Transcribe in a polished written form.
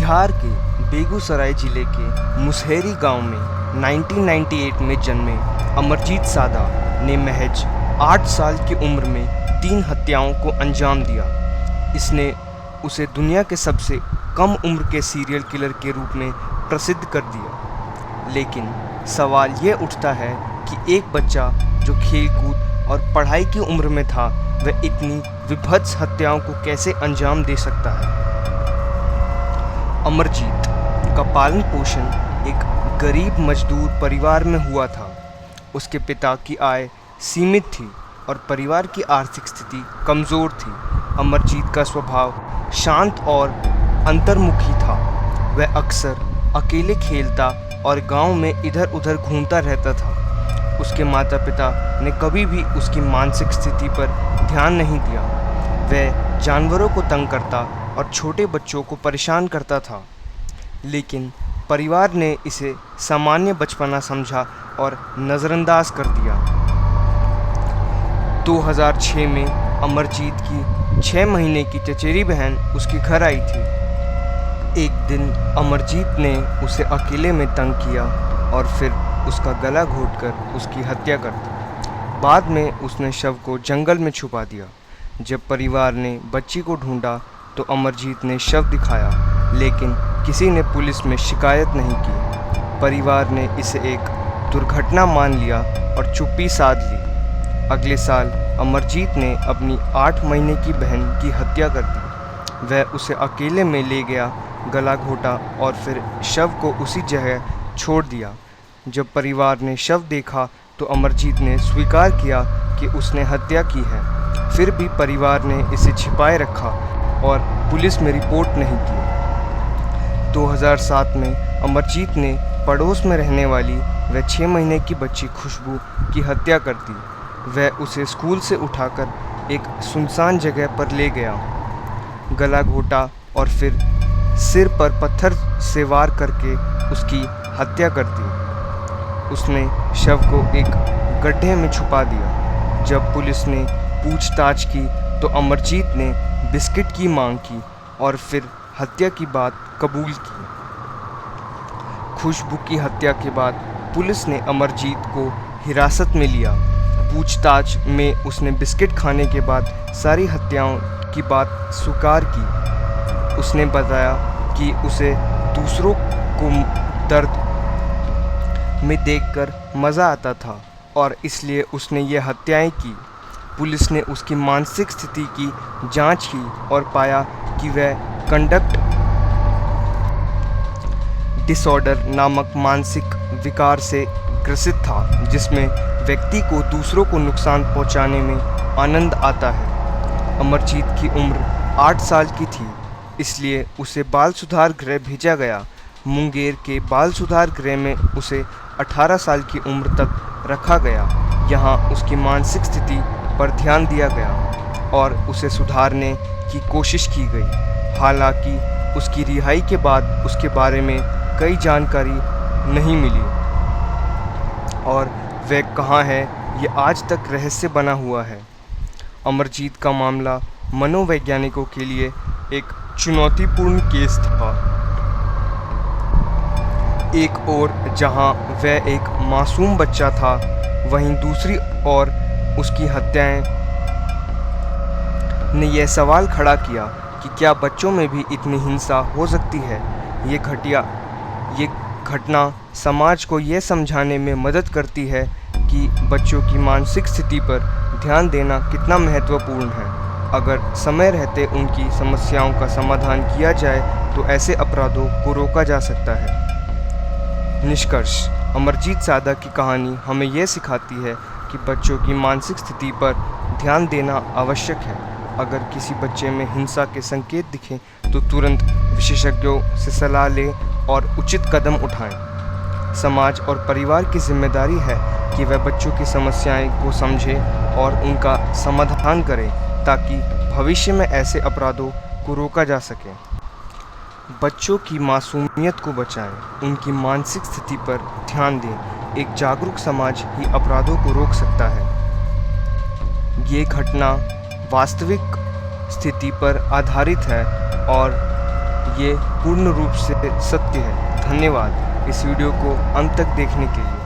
बिहार के बेगूसराय जिले के मुसहरी गांव में 1998 में जन्मे अमरजीत सादा ने महज 8 साल की उम्र में 3 हत्याओं को अंजाम दिया। इसने उसे दुनिया के सबसे कम उम्र के सीरियल किलर के रूप में प्रसिद्ध कर दिया। लेकिन सवाल ये उठता है कि एक बच्चा जो खेलकूद और पढ़ाई की उम्र में था, वह इतनी विभत्स हत्याओं को कैसे अंजाम दे सकता है। अमरजीत का पालन पोषण एक गरीब मजदूर परिवार में हुआ था। उसके पिता की आय सीमित थी और परिवार की आर्थिक स्थिति कमज़ोर थी। अमरजीत का स्वभाव शांत और अंतर्मुखी था। वह अक्सर अकेले खेलता और गांव में इधर उधर घूमता रहता था। उसके माता पिता ने कभी भी उसकी मानसिक स्थिति पर ध्यान नहीं दिया। वह जानवरों को तंग करता और छोटे बच्चों को परेशान करता था, लेकिन परिवार ने इसे सामान्य बचपना समझा और नज़रअंदाज कर दिया। 2006 में अमरजीत की 6 महीने की चचेरी बहन उसके घर आई थी। एक दिन अमरजीत ने उसे अकेले में तंग किया और फिर उसका गला घोंटकर उसकी हत्या कर दी। बाद में उसने शव को जंगल में छुपा दिया। जब परिवार ने बच्ची को ढूंढा तो अमरजीत ने शव दिखाया, लेकिन किसी ने पुलिस में शिकायत नहीं की। परिवार ने इसे एक दुर्घटना मान लिया और चुप्पी साध ली। अगले साल अमरजीत ने अपनी 8 महीने की बहन की हत्या कर दी। वह उसे अकेले में ले गया, गला घोंटा और फिर शव को उसी जगह छोड़ दिया। जब परिवार ने शव देखा तो अमरजीत ने स्वीकार किया कि उसने हत्या की है। फिर भी परिवार ने इसे छिपाए रखा और पुलिस में रिपोर्ट नहीं की। 2007 में अमरजीत ने पड़ोस में रहने वाली वह 6 महीने की बच्ची खुशबू की हत्या कर दी। वह उसे स्कूल से उठाकर एक सुनसान जगह पर ले गया, गला घोंटा और फिर सिर पर पत्थर से वार करके उसकी हत्या कर दी। उसने शव को एक गड्ढे में छुपा दिया। जब पुलिस ने पूछताछ की तो अमरजीत ने बिस्किट की मांग की और फिर हत्या की बात कबूल की। खुशबू की हत्या के बाद पुलिस ने अमरजीत को हिरासत में लिया। पूछताछ में उसने बिस्किट खाने के बाद सारी हत्याओं की बात स्वीकार की। उसने बताया कि उसे दूसरों को दर्द में देखकर मज़ा आता था और इसलिए उसने ये हत्याएं की। पुलिस ने उसकी मानसिक स्थिति की जांच की और पाया कि वह कंडक्ट डिसऑर्डर नामक मानसिक विकार से ग्रसित था, जिसमें व्यक्ति को दूसरों को नुकसान पहुंचाने में आनंद आता है। अमरजीत की उम्र 8 साल की थी, इसलिए उसे बाल सुधार गृह भेजा गया। मुंगेर के बाल सुधार गृह में उसे 18 साल की उम्र तक रखा गया। यहाँ उसकी मानसिक स्थिति पर ध्यान दिया गया और उसे सुधारने की कोशिश की गई। हालांकि उसकी रिहाई के बाद उसके बारे में कई जानकारी नहीं मिली और वह कहाँ है ये आज तक रहस्य बना हुआ है। अमरजीत का मामला मनोवैज्ञानिकों के लिए एक चुनौतीपूर्ण केस था। एक ओर जहां वह एक मासूम बच्चा था, वहीं दूसरी ओर उसकी हत्याएं ने यह सवाल खड़ा किया कि क्या बच्चों में भी इतनी हिंसा हो सकती है। ये घटना समाज को यह समझाने में मदद करती है कि बच्चों की मानसिक स्थिति पर ध्यान देना कितना महत्वपूर्ण है। अगर समय रहते उनकी समस्याओं का समाधान किया जाए तो ऐसे अपराधों को रोका जा सकता है। निष्कर्ष: अमरजीत सादा की कहानी हमें यह सिखाती है कि बच्चों की मानसिक स्थिति पर ध्यान देना आवश्यक है। अगर किसी बच्चे में हिंसा के संकेत दिखें तो तुरंत विशेषज्ञों से सलाह लें और उचित कदम उठाएं। समाज और परिवार की जिम्मेदारी है कि वह बच्चों की समस्याएं को समझे और उनका समाधान करें, ताकि भविष्य में ऐसे अपराधों को रोका जा सके। बच्चों की मासूमियत को बचाएं, उनकी मानसिक स्थिति पर ध्यान दें। एक जागरूक समाज ही अपराधों को रोक सकता है। ये घटना वास्तविक स्थिति पर आधारित है और ये पूर्ण रूप से सत्य है। धन्यवाद इस वीडियो को अंत तक देखने के लिए।